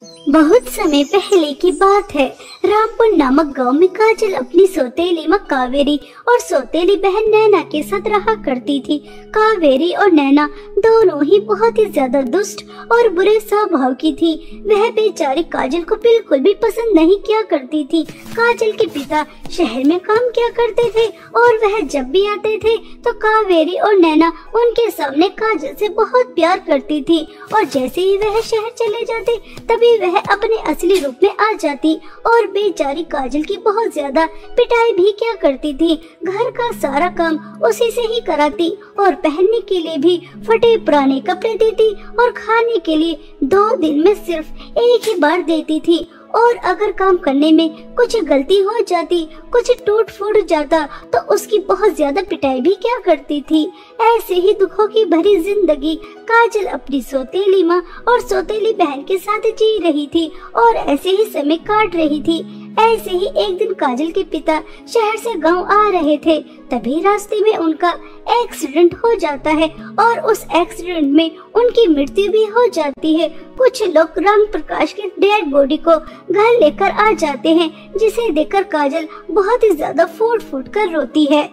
बहुत समय पहले की बात है। रामपुर नामक गांव में काजल अपनी सौतेली माँ कावेरी और सौतेली बहन नैना के साथ रहा करती थी। कावेरी और नैना दोनों ही बहुत ही ज्यादा दुष्ट और बुरे स्वभाव की थी। वह बेचारी काजल को बिल्कुल भी पसंद नहीं किया करती थी। काजल के पिता शहर में काम किया करते थे और वह जब भी आते थे तो कावेरी और नैना उनके सामने काजल से बहुत प्यार करती थी और जैसे ही वह शहर चले जाते तभी वह अपने असली रूप में आ जाती और बेचारी काजल की बहुत ज्यादा पिटाई भी क्या करती थी। घर का सारा काम उसी से ही कराती और पहनने के लिए भी फटे पुराने कपड़े देती और खाने के लिए 2 दिन में सिर्फ एक ही बार देती थी। और अगर काम करने में कुछ गलती हो जाती, कुछ टूट फूट जाता तो उसकी बहुत ज्यादा पिटाई भी क्या करती थी। ऐसे ही दुखों की भरी जिंदगी काजल अपनी सौतेली माँ और सौतेली बहन के साथ जी रही थी और ऐसे ही समय काट रही थी। ऐसे ही एक दिन काजल के पिता शहर से गांव आ रहे थे, तभी रास्ते में उनका एक्सीडेंट हो जाता है और उस एक्सीडेंट में उनकी मृत्यु भी हो जाती है। कुछ लोग राम प्रकाश के डेड बॉडी को घर लेकर आ जाते हैं, जिसे देखकर काजल बहुत ही ज्यादा फूट फूट कर रोती है।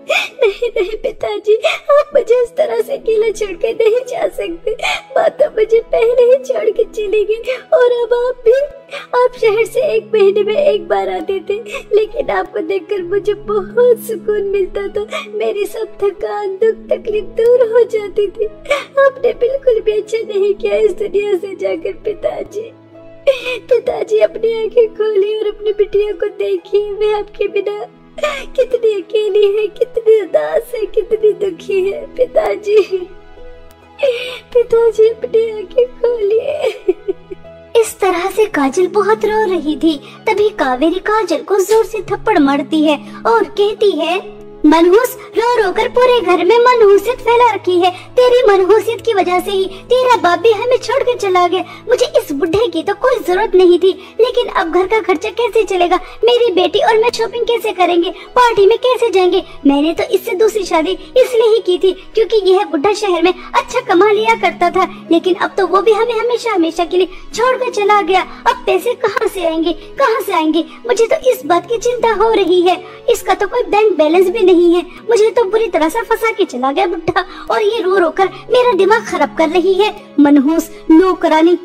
नहीं नहीं पिताजी, आप मुझे इस तरह से अकेला छोड़ के नहीं जा सकते। माँ तो मुझे पहले ही छोड़ के चली गई और अब आप भी। आप शहर से 1 महीने में 1 बार आते थे, लेकिन आपको देखकर मुझे बहुत सुकून मिलता था। मेरी सब थकान दुख तकलीफ दूर हो जाती थी। आपने बिल्कुल भी अच्छा नहीं किया इस दुनिया से जाकर पिताजी। पिताजी अपनी आंखें खोलिए और अपनी बिटिया को देखिए। वे आपके बिना कितनी अकेली है, कितनी उदास है, कितनी दुखी है। पिताजी पिताजी अपनी आंखें खोलिए। इस तरह से काजल बहुत रो रही थी। तभी कावेरी काजल को जोर से थप्पड़ मारती है और कहती है, मनहूस, रो रो कर पूरे घर में मनहूसियत फैला रखी है। तेरी मनहूसियत की वजह से ही तेरा बाप भी हमें छोड़कर चला गया। मुझे इस बुढ़े की तो कोई जरूरत नहीं थी, लेकिन अब घर का खर्चा कैसे चलेगा? मेरी बेटी और मैं शॉपिंग कैसे करेंगे? पार्टी में कैसे जाएंगे? मैंने तो इससे दूसरी शादी इसलिए ही की थी क्योंकि यह बुढ़ा शहर में अच्छा कमा लिया करता था, लेकिन अब तो वो भी हमें हमेशा हमेशा के लिए छोड़कर चला गया। अब पैसे कहाँ से आएंगे, कहाँ से आएंगे? मुझे तो इस बात की चिंता हो रही है। इसका तो कोई बैंक बैलेंस भी नहीं है। मुझे तो बुरी तरह से फंसा के चला गया बुढ़ा और ये रो रो कर मेरा दिमाग खराब कर रही है। मनहूस नौकरानी।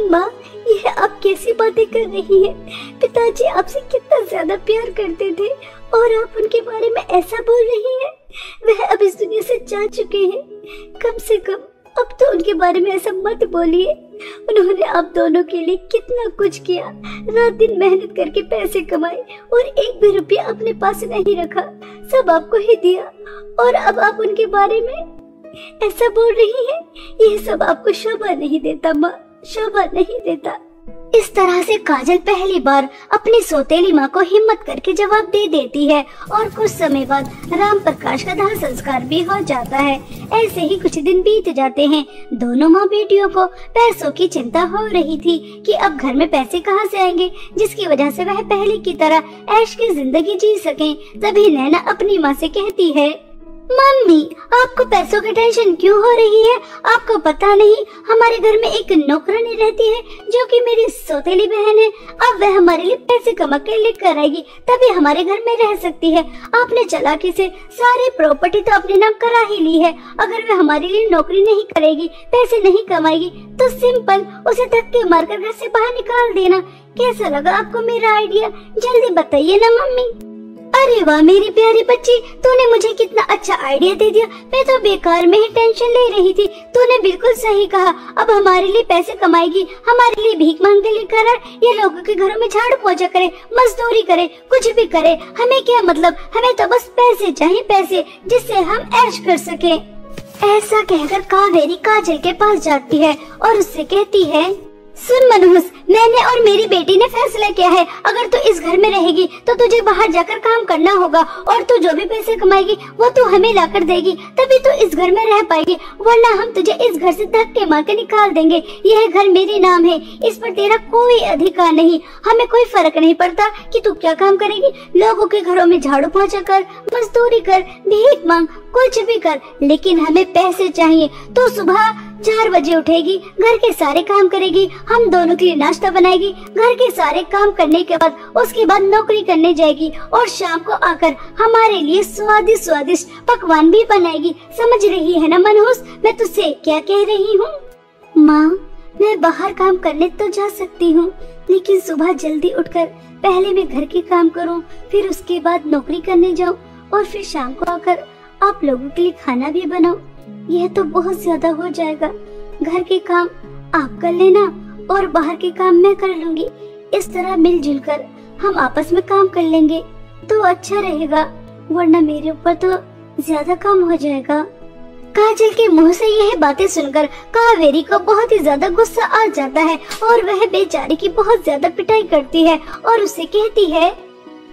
माँ, ये आप कैसी बातें कर रही है? पिताजी आपसे कितना ज्यादा प्यार करते थे और आप उनके बारे में ऐसा बोल रही हैं। वह अब इस दुनिया से जा चुके हैं। कम से कम अब तो उनके बारे में ऐसा मत बोलिए। उन्होंने आप दोनों के लिए कितना कुछ किया, रात दिन मेहनत करके पैसे कमाए और 1 भी रुपया अपने पास नहीं रखा, सब आपको ही दिया और अब आप उनके बारे में ऐसा बोल रही हैं। ये सब आपको शोभा नहीं देता माँ, शोभा नहीं देता। इस तरह से काजल पहली बार अपनी सौतेली माँ को हिम्मत करके जवाब दे देती है और कुछ समय बाद राम प्रकाश का दाह संस्कार भी हो जाता है। ऐसे ही कुछ दिन बीत जाते हैं। दोनों माँ बेटियों को पैसों की चिंता हो रही थी कि अब घर में पैसे कहाँ से आएंगे, जिसकी वजह से वह पहले की तरह ऐश की जिंदगी जी सकें। तभी नैना अपनी माँ से कहती है, मम्मी, आपको पैसों की टेंशन क्यों हो रही है? आपको पता नहीं हमारे घर में एक नौकरानी रहती है जो कि मेरी सौतेली बहन है। अब वह हमारे लिए पैसे कमा कर लेकर आएगी, तभी हमारे घर में रह सकती है। आपने चालाकी से सारी प्रॉपर्टी तो अपने नाम करा ही ली है। अगर वह हमारे लिए नौकरी नहीं करेगी, पैसे नहीं कमाएगी, तो सिंपल उसे धक्के मारकर घर से बाहर निकाल देना। कैसा लगा आपको मेरा आइडिया? जल्दी बताइए ना मम्मी। अरे वाह मेरी प्यारी बच्ची, तूने मुझे कितना अच्छा आइडिया दे दिया। मैं तो बेकार में ही टेंशन ले रही थी। तूने बिल्कुल सही कहा। अब हमारे लिए पैसे कमाएगी, हमारे लिए भीख मांग के लेकर आए, ये लोगों के घरों में झाड़ू पोछा करे, मजदूरी करे, कुछ भी करे, हमें क्या मतलब? हमें तो बस पैसे चाहिए, पैसे, जिससे हम ऐश कर सके। ऐसा कहकर कावेरी काजल के पास जाती है और उससे कहती है, सुन मनहूस, मैंने और मेरी बेटी ने फैसला किया है, अगर तू इस घर में रहेगी तो तुझे बाहर जाकर काम करना होगा और तू जो भी पैसे कमाएगी वो तू हमें लाकर देगी, तभी तू इस घर में रह पाएगी, वरना हम तुझे इस घर से धक्के मार के निकाल देंगे। यह घर मेरे नाम है, इस पर तेरा कोई अधिकार नहीं। हमें कोई फर्क नहीं पड़ता कि तू क्या काम करेगी, लोगों के घरों में झाड़ू पोंछा कर, मजदूरी कर, भीख मांग, कुछ भी कर, लेकिन हमें पैसे चाहिए। तो सुबह 4 बजे उठेगी, घर के सारे काम करेगी, हम दोनों के लिए नाश्ता बनाएगी, घर के सारे काम करने के बाद उसके बाद नौकरी करने जाएगी और शाम को आकर हमारे लिए स्वादिष्ट स्वादिष्ट पकवान भी बनाएगी। समझ रही है ना मनहूस, मैं तुझसे क्या कह रही हूँ? माँ, मैं बाहर काम करने तो जा सकती हूँ, लेकिन सुबह जल्दी उठकर पहले मैं घर के काम करूँ, फिर उसके बाद नौकरी करने जाऊँ और फिर शाम को आकर आप लोगों के लिए खाना भी बनाओ। यह तो बहुत ज्यादा हो जाएगा। घर के काम आप कर लेना और बाहर के काम मैं कर लूंगी। इस तरह मिलजुल कर हम आपस में काम कर लेंगे तो अच्छा रहेगा, वरना मेरे ऊपर तो ज्यादा काम हो जाएगा। काजल के मुंह से यह बातें सुनकर कावेरी को बहुत ही ज्यादा गुस्सा आ जाता है और वह बेचारी की बहुत ज्यादा पिटाई करती है और उसे कहती है,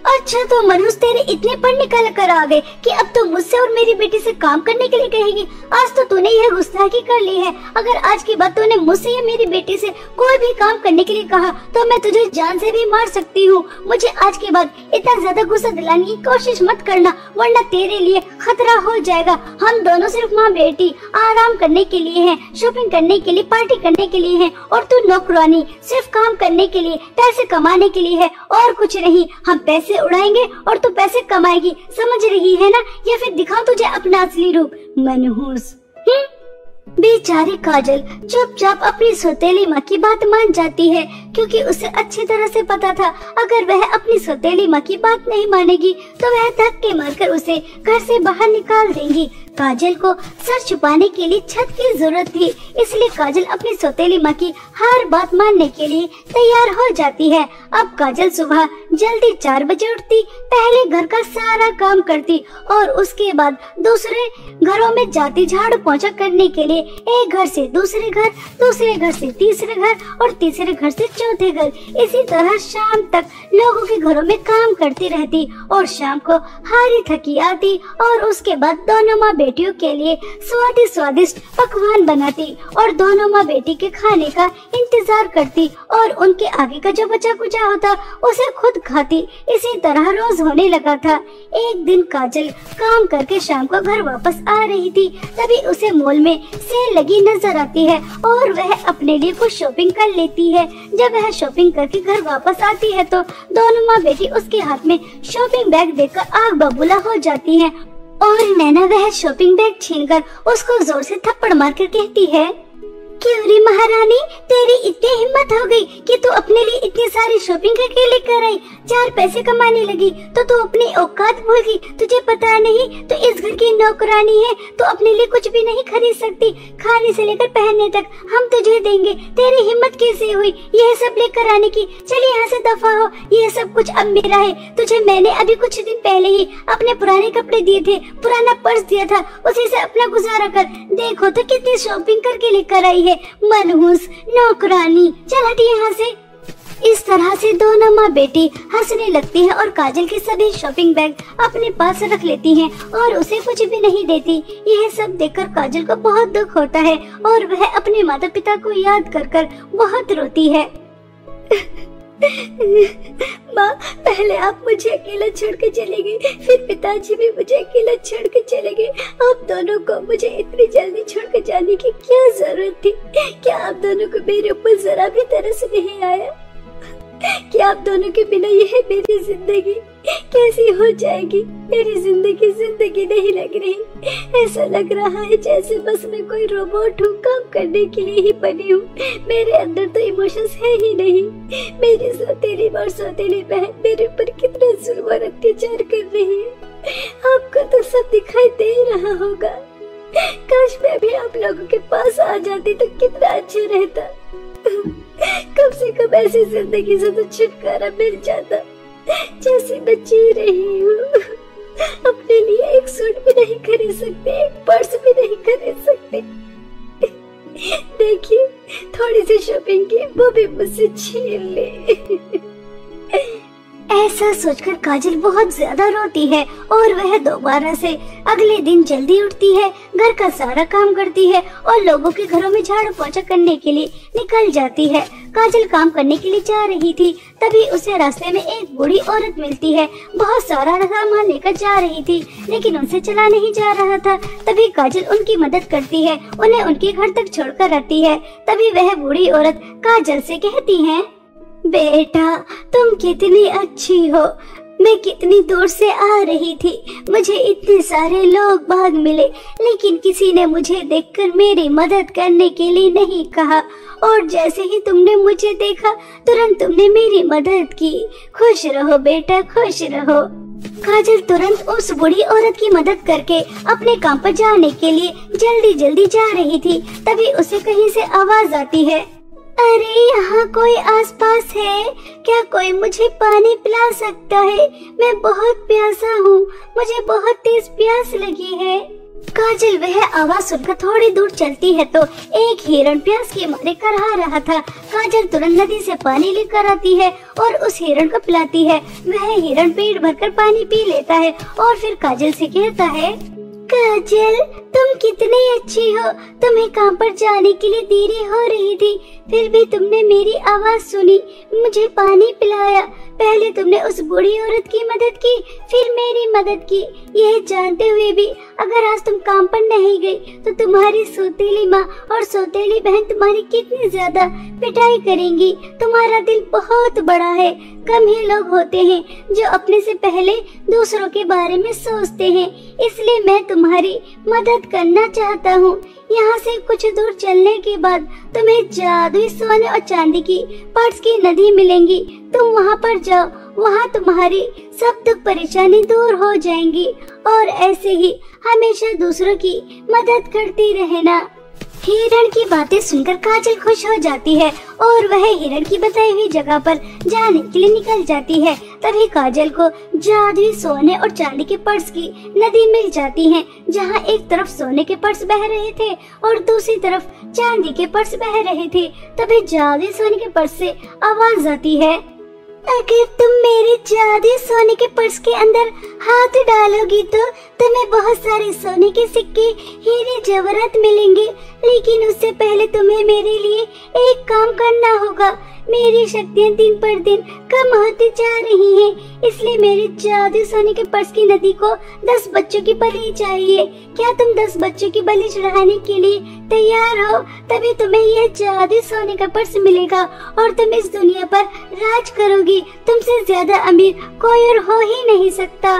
अच्छा तो मनहूस तेरे इतने पढ़ निकल कर आ गए कि अब तो मुझसे और मेरी बेटी से काम करने के लिए कहेगी। आज तो तूने यह गुस्ताखी कर ली है। अगर आज की बात तूने मुझसे या मेरी बेटी से कोई भी काम करने के लिए कहा तो मैं तुझे जान से भी मार सकती हूँ। मुझे आज के बाद इतना ज्यादा गुस्सा दिलाने की कोशिश मत करना, वरना तेरे लिए खतरा हो जाएगा। हम दोनों सिर्फ माँ बेटी आराम करने के लिए हैं, शॉपिंग करने के लिए, पार्टी करने के लिए हैं, और तू नौकरानी सिर्फ काम करने के लिए, पैसे कमाने के लिए है और कुछ नहीं। हम पैसे उड़ाएंगे और तू पैसे कमाएगी, समझ रही है ना? या फिर दिखाऊं तुझे अपना असली रूप मनहूस। बेचारी काजल चुपचाप अपनी सौतेली माँ की बात मान जाती है, क्योंकि उसे अच्छी तरह से पता था अगर वह अपनी सौतेली माँ की बात नहीं मानेगी तो वह धक्के मारकर उसे घर से बाहर निकाल देंगी। काजल को सर छुपाने के लिए छत की जरूरत थी, इसलिए काजल अपनी सौतेली माँ की हर बात मानने के लिए तैयार हो जाती है। अब काजल सुबह जल्दी 4 बजे उठती, पहले घर का सारा काम करती और उसके बाद दूसरे घरों में जाती झाड़ू पोंछा करने के लिए। एक घर से दूसरे घर, दूसरे घर से तीसरे घर और तीसरे घर से चौथे घर, इसी तरह शाम तक लोगों के घरों में काम करती रहती और शाम को हारी थकी आती और उसके बाद दोनों माँ बेटियों के लिए स्वादिष्ट स्वादिष्ट पकवान बनाती और दोनों माँ बेटी के खाने का इंतजार करती और उनके आगे का जो बचा कुचा होता उसे खुद खाती। इसी तरह रोज होने लगा था। एक दिन काजल काम करके शाम को घर वापस आ रही थी, तभी उसे मॉल में सेल लगी नजर आती है और वह अपने लिए कुछ शॉपिंग कर लेती है। जब वह शॉपिंग करके घर वापस आती है तो दोनों माँ बेटी उसके हाथ में शॉपिंग बैग देखकर आग बबूला हो जाती है और नैना वह शॉपिंग बैग छीनकर उसको जोर से थप्पड़ मारकर कहती है, क्यों रे महारानी, तेरी इतनी हिम्मत हो गई कि तू अपने लिए इतनी सारी शॉपिंग अकेले कर आई, 4 पैसे कमाने लगी तो तू अपनी औकात भूल गई। तुझे पता नहीं तो इस घर की नौकरानी है, तो अपने लिए कुछ भी नहीं खरीद सकती, खाने से लेकर पहनने तक हम तुझे देंगे। तेरी हिम्मत कैसे हुई यह सब लेकर आने की? चल यहाँ से दफा हो, यह सब कुछ अब मेरा है। तुझे मैंने अभी कुछ दिन पहले ही अपने पुराने कपड़े दिए थे, पुराना पर्स दिया था, उसी से अपना गुजारा कर। देखो तो कितनी शॉपिंग करके लेकर आई है मनहूस नौकरानी, चल हट यहाँ से। इस तरह से दोनों माँ बेटी हंसने लगती है और काजल के सभी शॉपिंग बैग अपने पास रख लेती हैं और उसे कुछ भी नहीं देती। यह सब देखकर काजल को बहुत दुख होता है और वह अपने माता पिता को याद कर कर बहुत रोती है। माँ, पहले आप मुझे अकेला छोड़ के चले गए, फिर पिताजी भी मुझे अकेला छोड़ के चले गए। आप दोनों को मुझे इतनी जल्दी छोड़ के जाने की क्या जरूरत थी? क्या आप दोनों को मेरे ऊपर जरा भी तरस नहीं आया? क्या आप दोनों के बिना यह मेरी जिंदगी कैसी हो जाएगी? मेरी जिंदगी जिंदगी नहीं लग रही। ऐसा लग रहा है जैसे बस मैं कोई रोबोट हूँ, काम करने के लिए ही बनी हूँ। मेरे अंदर तो इमोशंस है ही नहीं। मेरी सौतेली और सौतेली बहन मेरे ऊपर कितना जुल्म और अत्याचार कर रही है। आपको तो सब दिखाई दे रहा होगा। काश मैं भी आप लोगों के पास आ जाती तो कितना अच्छा रहता। कम से कम ऐसी जिंदगी से तो छुटकारा मिल जाता जैसी मैं जी रही हूँ। अपने लिए एक सूट भी नहीं खरीद सकते, एक पर्स भी नहीं खरीद सकते। देखिए, थोड़ी सी शॉपिंग की वो भी मुझसे छीन ले। ऐसा सोचकर काजल बहुत ज्यादा रोती है और वह दोबारा से अगले दिन जल्दी उठती है, घर का सारा काम करती है और लोगों के घरों में झाड़ू पोछा करने के लिए निकल जाती है। काजल काम करने के लिए जा रही थी, तभी उसे रास्ते में एक बूढ़ी औरत मिलती है। बहुत सारा सामान लेकर जा रही थी, लेकिन उनसे चला नहीं जा रहा था। तभी काजल उनकी मदद करती है, उन्हें उनके घर तक छोड़कर आती है। तभी वह बूढ़ी औरत काजल से कहती है, बेटा तुम कितनी अच्छी हो, मैं कितनी दूर से आ रही थी, मुझे इतने सारे लोग भाग मिले, लेकिन किसी ने मुझे देखकर मेरी मदद करने के लिए नहीं कहा, और जैसे ही तुमने मुझे देखा तुरंत तुमने मेरी मदद की। खुश रहो बेटा, खुश रहो। काजल तुरंत उस बूढ़ी औरत की मदद करके अपने काम पर जाने के लिए जल्दी जल्दी जा रही थी। तभी उसे कहीं से आवाज आती है, अरे यहाँ कोई आसपास है क्या? कोई मुझे पानी पिला सकता है? मैं बहुत प्यासा हूँ, मुझे बहुत तेज प्यास लगी है। काजल वह आवाज सुनकर थोड़ी दूर चलती है तो एक हिरण प्यास के मारे करहा रहा था। काजल तुरंत नदी से पानी लेकर आती है और उस हिरण को पिलाती है। वह हिरण पेट भरकर पानी पी लेता है और फिर काजल से कहता है, काजल तुम कितनी अच्छी हो, तुम्हें काम पर जाने के लिए देरी हो रही थी, फिर भी तुमने मेरी आवाज सुनी, मुझे पानी पिलाया। पहले तुमने उस बूढ़ी औरत की मदद की, फिर मेरी मदद की। यह जानते हुए भी अगर आज तुम काम पर नहीं गई तो तुम्हारी सौतेली माँ और सौतेली बहन तुम्हारी कितनी ज्यादा पिटाई करेंगी। तुम्हारा दिल बहुत बड़ा है, कम ही लोग होते हैं जो अपने से पहले दूसरों के बारे में सोचते हैं, इसलिए मैं तुम्हारी मदद करना चाहता हूँ। यहाँ से कुछ दूर चलने के बाद तुम्हें जादुई सोने और चांदी की पर्स की नदी मिलेंगी, तुम वहाँ पर जाओ, वहाँ तुम्हारी सब दुख परेशानी दूर हो जाएंगी और ऐसे ही हमेशा दूसरों की मदद करती रहना। हिरण की बातें सुनकर काजल खुश हो जाती है और वह हिरण की बताई हुई जगह पर जाने के लिए निकल जाती है। तभी काजल को जादुई सोने और चांदी के पर्स की नदी मिल जाती है, जहां एक तरफ सोने के पर्स बह रहे थे और दूसरी तरफ चांदी के पर्स बह रहे थे। तभी जादुई सोने के पर्स से आवाज आती है, अगर तुम मेरे जादुई सोने के पर्स के अंदर हाथ डालोगी तो तुम्हें बहुत सारे सोने के सिक्के, हीरे जवाहरात मिलेंगे, लेकिन उससे पहले तुम्हें मेरे लिए एक काम करना होगा। मेरी शक्तियाँ दिन पर दिन कम होती जा रही हैं, इसलिए मेरे जादू सोने के पर्स की नदी को 10 बच्चों की बलि चाहिए। क्या तुम 10 बच्चों की बलि चढ़ाने के लिए तैयार हो? तभी तुम्हें यह जादू सोने का पर्स मिलेगा और तुम इस दुनिया पर राज करोगी। तुमसे ज्यादा अमीर कोई और हो ही नहीं सकता।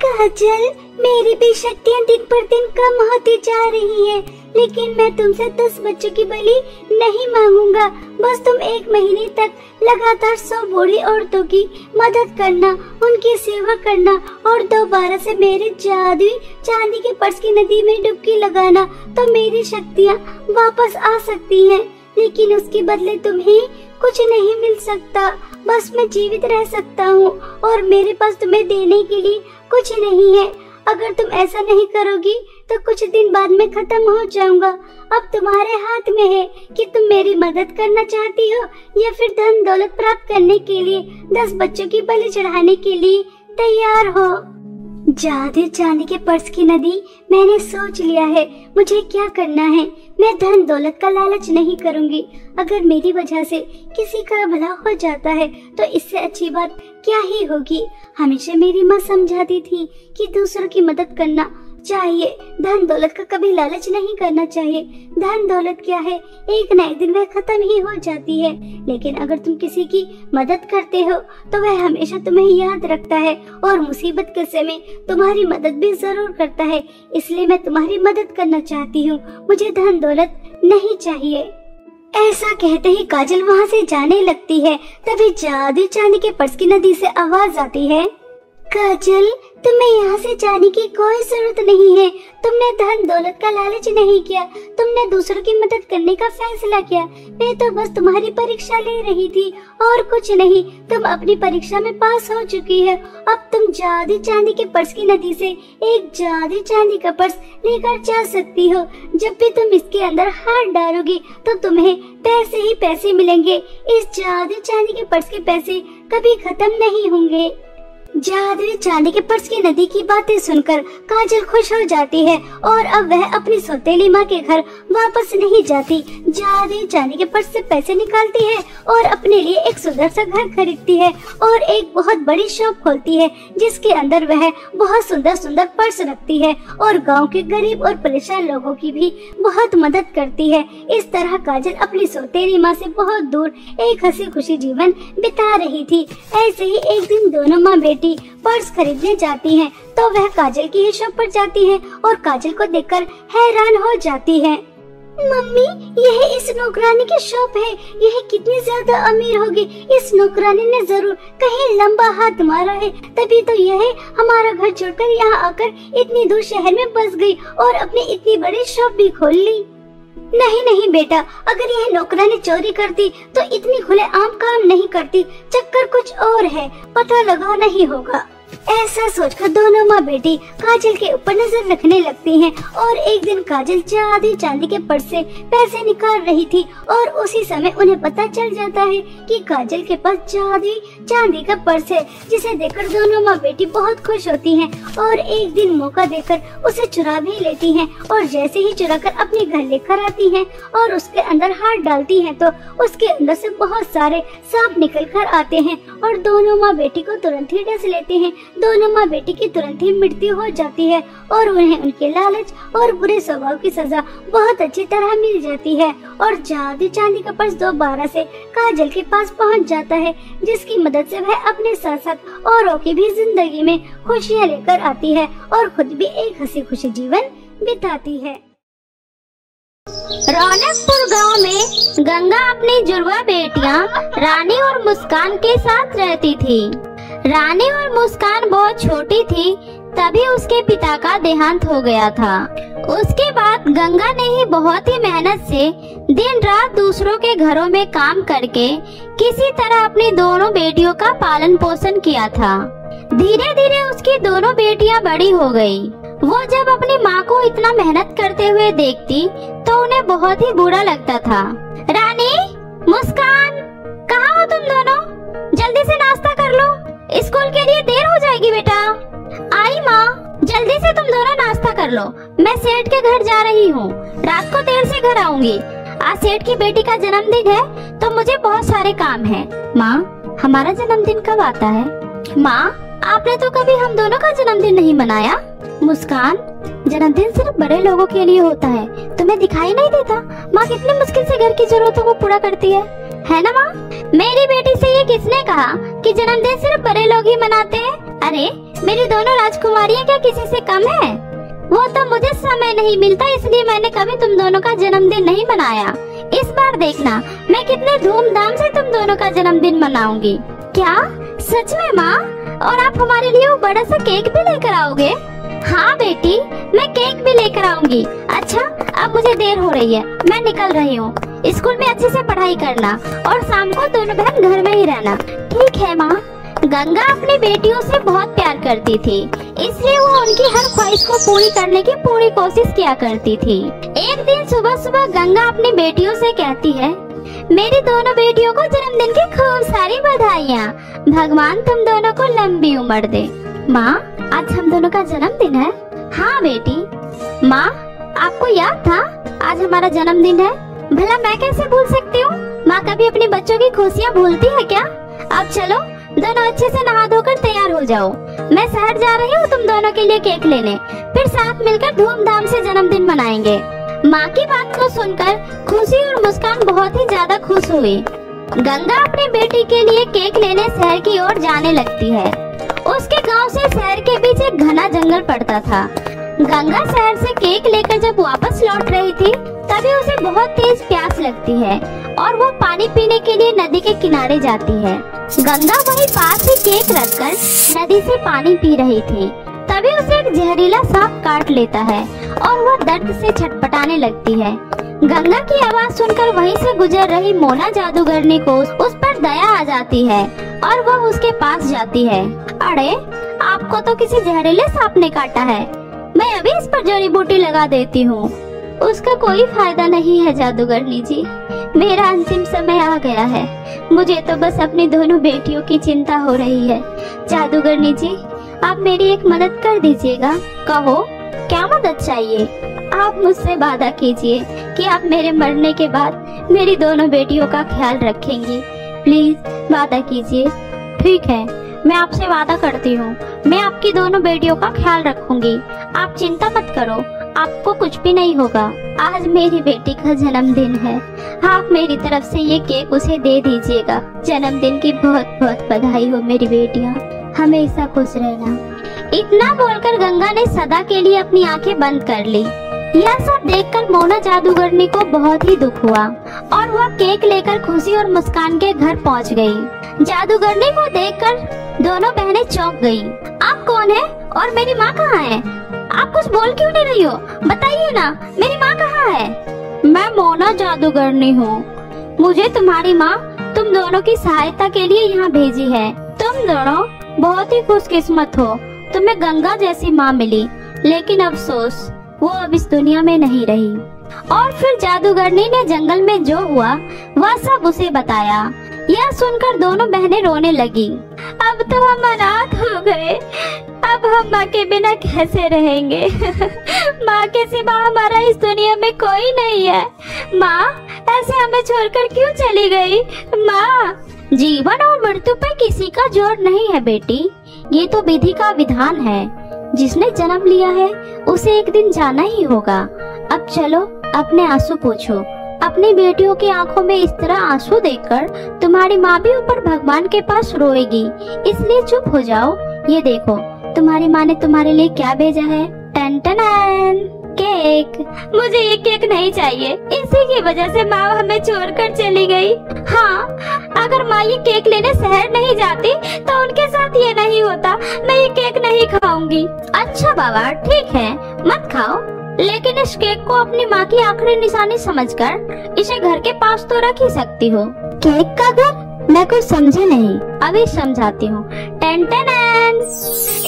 काजल, मेरी भी शक्तियाँ दिन पर दिन कम होती जा रही है, लेकिन मैं तुमसे 10 बच्चों की बलि नहीं मांगूंगा। बस तुम 1 महीने तक लगातार 100 बूढ़ी औरतों की मदद करना, उनकी सेवा करना और दोबारा से मेरे जादुई चांदी के पर्स की नदी में डुबकी लगाना, तो मेरी शक्तियाँ वापस आ सकती हैं। लेकिन उसके बदले तुम्हें कुछ नहीं मिल सकता, बस मैं जीवित रह सकता हूँ और मेरे पास तुम्हें देने के लिए कुछ नहीं है। अगर तुम ऐसा नहीं करोगी तो कुछ दिन बाद मैं खत्म हो जाऊंगा। अब तुम्हारे हाथ में है कि तुम मेरी मदद करना चाहती हो या फिर धन दौलत प्राप्त करने के लिए 10 बच्चों की बलि चढ़ाने के लिए तैयार हो। जादू चांदी के पर्स की नदी, मैंने सोच लिया है मुझे क्या करना है। मैं धन दौलत का लालच नहीं करूंगी। अगर मेरी वजह से किसी का भला हो जाता है तो इससे अच्छी बात क्या ही होगी। हमेशा मेरी माँ समझाती थी कि दूसरों की मदद करना चाहिए, धन दौलत का कभी लालच नहीं करना चाहिए। धन दौलत क्या है, एक न एक दिन वह खत्म ही हो जाती है, लेकिन अगर तुम किसी की मदद करते हो तो वह हमेशा तुम्हें याद रखता है और मुसीबत के समय तुम्हारी मदद भी जरूर करता है। इसलिए मैं तुम्हारी मदद करना चाहती हूँ, मुझे धन दौलत नहीं चाहिए। ऐसा कहते ही काजल वहाँ से जाने लगती है। तभी जादू चांदी के पर्स की नदी से आवाज आती है, काजल, तुम्हें यहाँ से जाने की कोई जरूरत नहीं है। तुमने धन दौलत का लालच नहीं किया, तुमने दूसरों की मदद करने का फैसला किया। मैं तो बस तुम्हारी परीक्षा ले रही थी और कुछ नहीं। तुम अपनी परीक्षा में पास हो चुकी है। अब तुम जादू चांदी के पर्स की नदी से एक जादू चांदी का पर्स लेकर जा सकती हो। जब भी तुम इसके अंदर हाथ डालोगी तो तुम्हें पैसे ही पैसे मिलेंगे। इस जादू चांदी के पर्स के पैसे कभी खत्म नहीं होंगे। जादुई चांदी के पर्स की नदी की बातें सुनकर काजल खुश हो जाती है और अब वह अपनी सौतेली माँ के घर वापस नहीं जाती। जादुई चांदी के पर्स से पैसे निकालती है और अपने लिए एक सुंदर सा घर खरीदती है और एक बहुत बड़ी शॉप खोलती है जिसके अंदर वह बहुत सुंदर सुंदर पर्स रखती है और गाँव के गरीब और परेशान लोगों की भी बहुत मदद करती है। इस तरह काजल अपनी सौतेली माँ से बहुत दूर एक हंसी खुशी जीवन बिता रही थी। ऐसे ही एक दिन दोनों माँ बेटी पर्स खरीदने जाती हैं, तो वह काजल की ही शॉप पर जाती है और काजल को देखकर हैरान हो जाती है। मम्मी, यह इस नौकरानी की शॉप है। यह कितनी ज्यादा अमीर होगी। इस नौकरानी ने जरूर कहीं लंबा हाथ मारा है, तभी तो यह हमारा घर छोड़कर यहाँ आकर इतनी दूर शहर में बस गई और अपनी इतनी बड़ी शॉप भी खोल ली। नहीं नहीं बेटा, अगर यह नौकरानी चोरी करती तो इतनी खुलेआम काम नहीं करती। चक्कर कुछ और है, पता लगाना ही होगा। ऐसा सोचकर दोनों माँ बेटी काजल के ऊपर नजर रखने लगती हैं और एक दिन काजल जादुई चांदी के पर्स से पैसे निकाल रही थी और उसी समय उन्हें पता चल जाता है कि काजल के पास जादुई चांदी का पर्स है, जिसे देखकर दोनों माँ बेटी बहुत खुश होती हैं और एक दिन मौका देकर उसे चुरा भी लेती हैं और जैसे ही चुराकर अपने घर लेकर आती हैं और उसके अंदर हाथ डालती हैं तो उसके अंदर से बहुत सारे सांप निकल कर आते हैं और दोनों माँ बेटी को तुरंत ही डस लेते हैं। दोनों माँ बेटी की तुरंत ही मृत्यु हो जाती है और उन्हें उनके लालच और बुरे स्वभाव की सजा बहुत अच्छी तरह मिल जाती है और जादू चांदी का पर्स दोबारा से काजल के पास पहुंच जाता है, जिसकी मदद से वह अपने साथ साथ औरों की भी जिंदगी में खुशियाँ लेकर आती है और खुद भी एक हंसी खुशी जीवन बिताती है। रौनकपुर गांव में गंगा अपनी जुड़वा बेटियां रानी और मुस्कान के साथ रहती थी। रानी और मुस्कान बहुत छोटी थी, तभी उसके पिता का देहांत हो गया था। उसके बाद गंगा ने ही बहुत ही मेहनत से दिन रात दूसरों के घरों में काम करके किसी तरह अपनी दोनों बेटियों का पालन पोषण किया था। धीरे धीरे उसकी दोनों बेटियां बड़ी हो गई। वो जब अपनी माँ को इतना मेहनत करते हुए देखती तो उन्हें बहुत ही बुरा लगता था। रानी, मुस्कान, कहाँ हो तुम दोनों? जल्दी से नाश्ता कर लो, स्कूल के लिए देर हो जाएगी बेटा। आई माँ, जल्दी से तुम दोनों नाश्ता कर लो। मैं सेठ के घर जा रही हूँ, रात को देर से घर आऊंगी। आज सेठ की बेटी का जन्मदिन है तो मुझे बहुत सारे काम है। माँ, हमारा जन्मदिन कब आता है? माँ, आपने तो कभी हम दोनों का जन्मदिन नहीं मनाया। मुस्कान, जन्मदिन सिर्फ बड़े लोगों के लिए होता है, तुम्हें दिखाई नहीं देता? माँ कितनी मुश्किल से घर की जरूरतों को पूरा करती है ना माँ? मेरी बेटी से ये किसने कहा कि जन्मदिन सिर्फ बड़े लोग ही मनाते हैं? अरे, मेरी दोनों राजकुमारियाँ क्या किसी से कम है? वो तो मुझे समय नहीं मिलता, इसलिए मैंने कभी तुम दोनों का जन्मदिन नहीं मनाया। इस बार देखना, मैं कितने धूमधाम से तुम दोनों का जन्मदिन मनाऊंगी। क्या सच में माँ? और आप हमारे लिए वो बड़ा सा केक भी लेकर आओगे? हाँ बेटी, मैं केक भी लेकर आऊंगी। अच्छा, अब मुझे देर हो रही है, मैं निकल रही हूँ। स्कूल में अच्छे से पढ़ाई करना और शाम को दोनों बहन घर में ही रहना। ठीक है माँ। गंगा अपनी बेटियों से बहुत प्यार करती थी, इसलिए वो उनकी हर ख्वाहिश को पूरी करने की पूरी कोशिश किया करती थी। एक दिन सुबह सुबह गंगा अपनी बेटियों से कहती है, मेरी दोनों बेटियों को जन्मदिन की खूब सारी बधाइयाँ। भगवान तुम दोनों को लंबी उम्र दे। माँ, आज हम दोनों का जन्मदिन है। हाँ बेटी। माँ, आपको याद था आज हमारा जन्मदिन है? भला मैं कैसे भूल सकती हूँ? माँ कभी अपने बच्चों की खुशियाँ भूलती है क्या? अब चलो, दोनों अच्छे से नहा धोकर तैयार हो जाओ। मैं शहर जा रही हूँ तुम दोनों के लिए केक लेने, फिर साथ मिलकर धूमधाम से जन्मदिन मनाएंगे। माँ की बात को सुनकर खुशी और मुस्कान बहुत ही ज्यादा खुश हुई। गंगा अपनी बेटी के लिए केक लेने शहर की ओर जाने लगती है। उसके गांव से शहर के बीच एक घना जंगल पड़ता था। गंगा शहर से केक लेकर जब वापस लौट रही थी तभी उसे बहुत तेज प्यास लगती है और वो पानी पीने के लिए नदी के किनारे जाती है। गंगा वहीं पास ही केक रखकर नदी से पानी पी रही थी। तभी उसे एक जहरीला सांप काट लेता है और वो दर्द से छटपटाने लगती है। गंगा की आवाज सुनकर वहीं से गुजर रही मोना जादूगरनी को उस पर दया आ जाती है और वो उसके पास जाती है। अरे, आपको तो किसी जहरीले सांप ने काटा है, मैं अभी इस पर जड़ी बूटी लगा देती हूँ। उसका कोई फायदा नहीं है जादूगरनी जी, मेरा अंतिम समय आ गया है। मुझे तो बस अपनी दोनों बेटियों की चिंता हो रही है। जादूगरनी जी, आप मेरी एक मदद कर दीजिएगा। कहो, क्या मदद चाहिए? आप मुझसे वादा कीजिए कि आप मेरे मरने के बाद मेरी दोनों बेटियों का ख्याल रखेंगी। प्लीज वादा कीजिए। ठीक है, मैं आपसे वादा करती हूँ, मैं आपकी दोनों बेटियों का ख्याल रखूंगी। आप चिंता मत करो, आपको कुछ भी नहीं होगा। आज मेरी बेटी का जन्मदिन है, आप मेरी तरफ से ये केक उसे दे दीजिएगा। जन्मदिन की बहुत बहुत बधाई हो मेरी बेटियाँ, हमेशा खुश रहना। इतना बोलकर गंगा ने सदा के लिए अपनी आंखें बंद कर ली। यह सब देखकर मोना जादूगरनी को बहुत ही दुख हुआ और वह केक लेकर खुशी और मुस्कान के घर पहुंच गई। जादूगरनी को देखकर दोनों बहनें चौंक गईं। आप कौन है और मेरी माँ कहाँ है? आप कुछ बोल क्यों नहीं रही हो? बताइए ना, मेरी माँ कहाँ है? मैं मोना जादूगरनी हूँ। मुझे तुम्हारी माँ तुम दोनों की सहायता के लिए यहाँ भेजी है। तुम दोनों बहुत ही खुशकिस्मत हो, तुम्हें गंगा जैसी माँ मिली। लेकिन अफसोस, वो अब इस दुनिया में नहीं रही। और फिर जादूगरनी ने जंगल में जो हुआ वह सब उसे बताया। यह सुनकर दोनों बहनें रोने लगी। अब तो हम अनाथ हो गए, अब हम माँ के बिना कैसे रहेंगे? माँ के सिवा हमारा इस दुनिया में कोई नहीं है। माँ ऐसे हमें छोड़कर क्यों चली गई? माँ, जीवन और मृत्यु पर किसी का जोर नहीं है बेटी, ये तो विधि का विधान है। जिसने जन्म लिया है उसे एक दिन जाना ही होगा। अब चलो अपने आंसू पोंछो। अपनी बेटियों की आंखों में इस तरह आंसू देखकर तुम्हारी माँ भी ऊपर भगवान के पास रोएगी, इसलिए चुप हो जाओ। ये देखो तुम्हारी माँ ने तुम्हारे लिए क्या भेजा है। टन टन केक। मुझे ये केक नहीं चाहिए, इसी की वजह से माँ हमें छोड़कर चली गई। हाँ, अगर माँ ये केक लेने शहर नहीं जाती तो उनके साथ ये नहीं होता। मैं ये केक नहीं खाऊंगी। अच्छा बाबा, ठीक है, मत खाओ, लेकिन इस केक को अपनी माँ की आखिरी निशानी समझकर इसे घर के पास तो रख ही सकती हो। केक का घर? मैं कुछ समझे नहीं, अभी समझाती हूँ। Ten ten.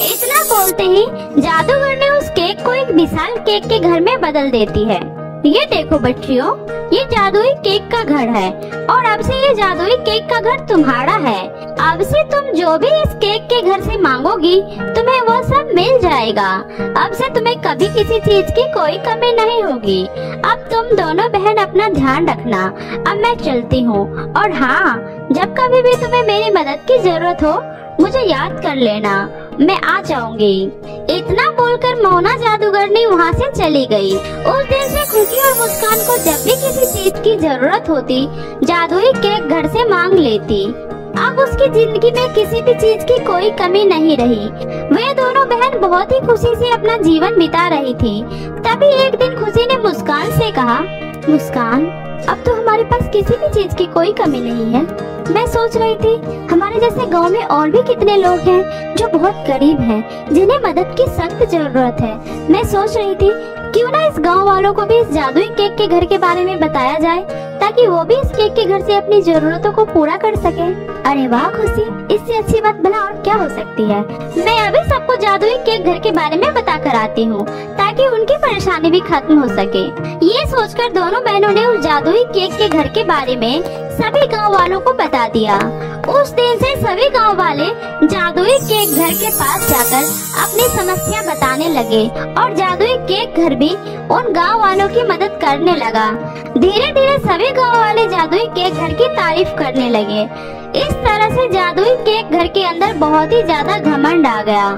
इतना बोलते ही जादूगर ने उस केक को एक विशाल केक के घर में बदल देती है। ये देखो बच्चियों, ये जादुई केक का घर है और अब से ये जादुई केक का घर तुम्हारा है। अब से तुम जो भी इस केक के घर से मांगोगी तुम्हें वो सब मिल जाएगा। अब से तुम्हें कभी किसी चीज की कोई कमी नहीं होगी। अब तुम दोनों बहन अपना ध्यान रखना। अब मैं चलती हूँ और हाँ, जब कभी भी तुम्हें मेरी मदद की जरूरत हो मुझे याद कर लेना, मैं आ जाऊंगी। इतना बोलकर मोना जादूगरनी वहाँ से चली गई। उस दिन से खुशी और मुस्कान को जब भी किसी चीज की जरूरत होती जादुई केक घर से मांग लेती। अब उसकी जिंदगी में किसी भी चीज की कोई कमी नहीं रही। वे दोनों बहन बहुत ही खुशी से अपना जीवन बिता रही थी। तभी एक दिन खुशी ने मुस्कान से कहा, मुस्कान, अब तो हमारे पास किसी भी चीज की कोई कमी नहीं है। मैं सोच रही थी हमारे जैसे गांव में और भी कितने लोग हैं जो बहुत गरीब हैं, जिन्हें मदद की सख्त जरूरत है। मैं सोच रही थी क्यों ना इस गांव वालों को भी इस जादुई केक के घर के बारे में बताया जाए ताकि वो भी इस केक के घर से अपनी जरूरतों को पूरा कर सके। अरे वाह खुशी, इससे अच्छी बात भला और क्या हो सकती है। मैं अभी सबको जादुई केक घर के बारे में बता कर आती हूँ ताकि उनकी परेशानी भी खत्म हो सके। ये सोचकर दोनों बहनों ने उस जादुई केक के घर के बारे में सभी गाँव वालों को बता दिया। उस दिन से सभी गाँव वाले जादुई केक घर के पास जाकर अपनी समस्या बताने लगे और जादुई केक घर भी उन गाँव वालों की मदद करने लगा। धीरे धीरे सभी गाँव वाले जादुई केक घर की तारीफ करने लगे। इस तरह से जादुई केक घर के अंदर बहुत ही ज्यादा घमंड आ गया।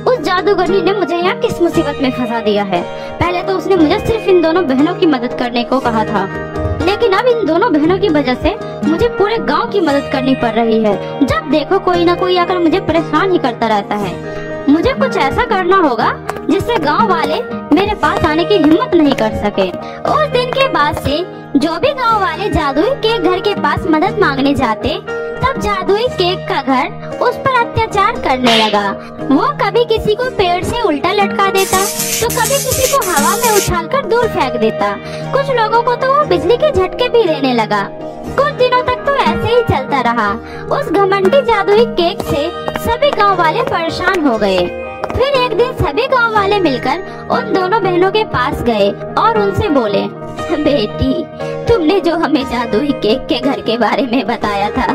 उस जादूगरनी ने मुझे यहाँ किस मुसीबत में फंसा दिया है। पहले तो उसने मुझे सिर्फ इन दोनों बहनों की मदद करने को कहा था, लेकिन अब इन दोनों बहनों की वजह से मुझे पूरे गांव की मदद करनी पड़ रही है। जब देखो कोई ना कोई आकर मुझे परेशान ही करता रहता है। मुझे कुछ ऐसा करना होगा जिससे गांव वाले मेरे पास आने की हिम्मत नहीं कर सके। उस दिन के बाद से जो भी गांव वाले जादुई केक घर के पास मदद मांगने जाते, तब जादुई केक का घर उस पर अत्याचार करने लगा। वो कभी किसी को पेड़ से उल्टा लटका देता, तो कभी किसी को हवा में उछालकर दूर फेंक देता। कुछ लोगों को तो वो बिजली के झटके भी देने लगा। कुछ दिनों तक तो ऐसे ही चलता रहा। उस घमंडी जादुई केक से सभी गांव वाले परेशान हो गए। फिर एक दिन सभी गांव वाले मिलकर उन दोनों बहनों के पास गए और उनसे बोले, बेटी, तुमने जो हमें जादुई केक के घर के बारे में बताया था,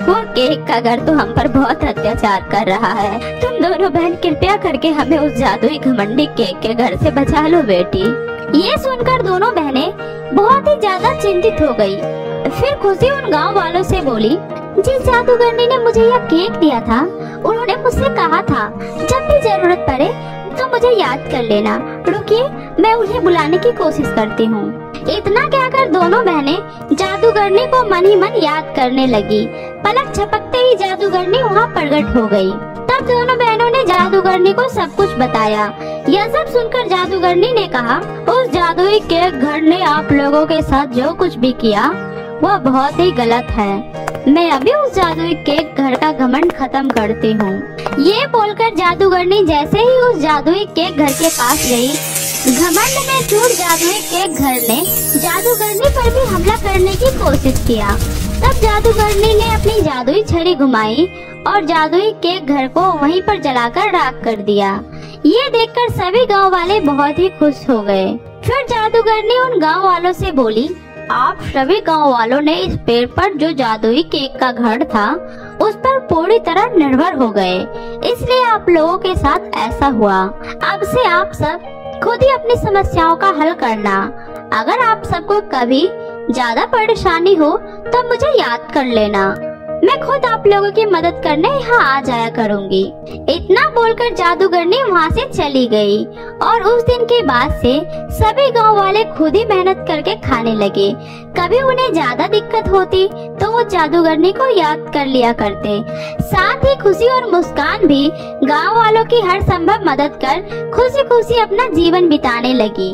वो केक का घर तो हम पर बहुत अत्याचार कर रहा है। तुम दोनों बहन कृपया करके हमें उस जादुई घमंडी केक के घर से बचा लो बेटी। ये सुनकर दोनों बहनें बहुत ही ज्यादा चिंतित हो गई। फिर खुशी उन गांव वालों से बोली, जिस जादूगरनी ने मुझे यह केक दिया था, उन्होंने मुझसे कहा था जब भी जरूरत पड़े तो मुझे याद कर लेना। रुकिए, मैं उन्हें बुलाने की कोशिश करती हूँ। इतना कहकर दोनों बहनें जादूगरनी को मन ही मन याद करने लगी। पलक झपकते ही जादूगरनी वहाँ प्रकट हो गई। तब दोनों बहनों ने जादूगरनी को सब कुछ बताया। यह सब सुनकर जादूगरनी ने कहा, उस जादुई केक घर ने आप लोगों के साथ जो कुछ भी किया वह बहुत ही गलत है। मैं अभी उस जादुई केक घर का घमंड खत्म करती हूँ। ये बोलकर जादूगरनी जैसे ही उस जादुई केक घर के पास गई, घमंड में चूर जादुई केक घर ने जादूगरनी पर भी हमला करने की कोशिश किया। तब जादूगरनी ने अपनी जादुई छड़ी घुमाई और जादुई केक घर को वहीं पर जलाकर राख कर दिया। ये देखकर सभी गांव वाले बहुत ही खुश हो गए। फिर जादूगरनी उन गांव वालों से बोली, आप सभी गांव वालों ने इस पेड़ पर जो जादुई केक का घर था उस पर पूरी तरह निर्भर हो गए, इसलिए आप लोगों के साथ ऐसा हुआ। अब से आप सब खुद ही अपनी समस्याओं का हल करना। अगर आप सबको कभी ज्यादा परेशानी हो तो मुझे याद कर लेना, मैं खुद आप लोगों की मदद करने यहाँ आ जाया करूँगी। इतना बोलकर जादूगरनी वहाँ से चली गई और उस दिन के बाद से सभी गांव वाले खुद ही मेहनत करके खाने लगे। कभी उन्हें ज्यादा दिक्कत होती तो वो जादूगरनी को याद कर लिया करते। साथ ही खुशी और मुस्कान भी गांव वालों की हर संभव मदद कर खुशी खुशी अपना जीवन बिताने लगी।